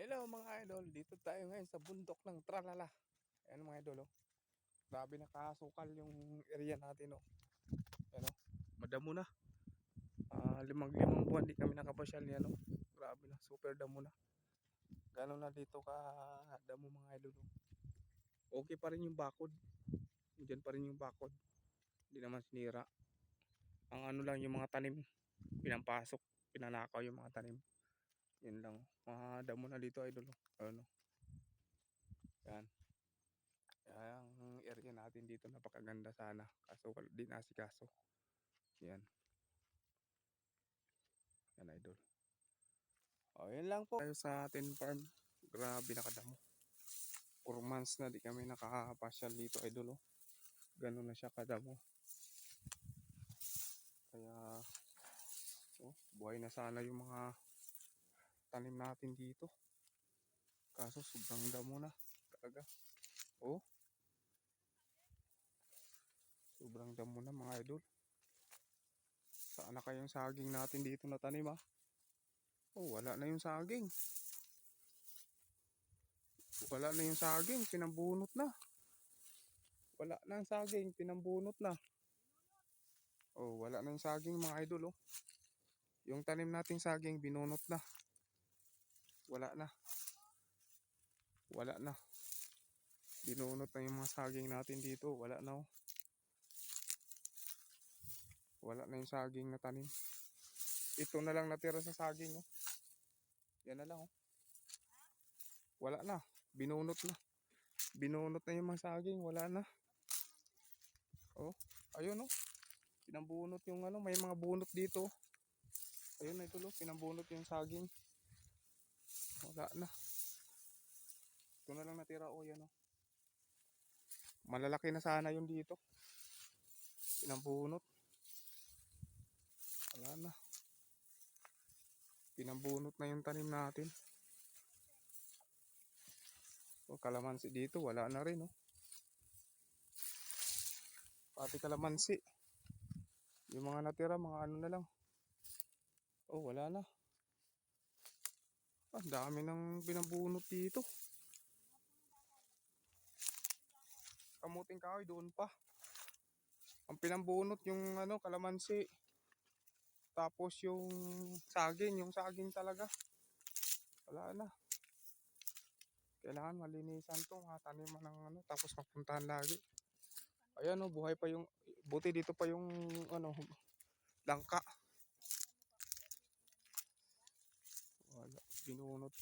Hello mga idol, dito tayo ngayon sa bundok ng Tralala. Ayan mga idol, oh. Grabe nakasukal yung area natin, oh. Ayan, oh. Madamo na. Limang buwan di kami nakapasyal yan, oh. Grabe na, super damo na. Gano'n na dito ka damo mga idol, oh. Okay pa rin yung bakod. Diyan pa rin yung bakod. Hindi naman sinira. Ang ano lang yung mga tanim, pinampasok, pinanakaw yung mga tanim. Yan lang, oh. Damo na dito idol, oh. Ano, yan. Ang area natin dito napakaganda sana kaso di nasikaso. Yan. Yan idol. Yan lang po. Tayo sa atin farm. Grabe nakadamo. 4 months na di kami nakakapasyal dito idol. Ganun na siya kadamo. Kaya buhay na sana yung mga tanim natin dito. Kaso sobrang damo na talaga. Sobrang damo na mga idol. Saan na kayong saging natin dito na tanim ah? Wala na yung saging. Wala na yung saging, pinambunot na. Wala na yung saging, pinambunot na. Wala na yung saging mga idol, oh. Yung tanim nating saging binunot na. Wala na. Wala na. Binunot na yung mga saging natin dito, wala na, oh. Wala na yung saging na tanim. Ito na lang natira sa saging, oh. Yan na lang, oh. Wala na. Binunot na. Binunot na yung mga saging, wala na. Ayun, oh. Pinambunot yung ano, may mga bunot dito. Ayun na ito, oh. Pinambunot yung saging. Wala na. Ito na lang natira, oh, yan, oh. Malalaki na sana yung dito. Pinambunot. Wala na. Pinambunot na yung tanim natin. Kalamansi dito, wala na rin, oh. Pati kalamansi. Yung mga natira, mga ano na lang. Wala na. Dami nang pinambunot dito. Kamuting kahoy doon pa. Ang pinambunot yung ano, kalamansi. Tapos yung saging talaga. Wala na. Kailangan malinisan to, taniman ng ano, tapos mapuntahan lagi. Ayan, oh, buhay pa yung, buti dito pa yung ano, langka. Wala, binunot yung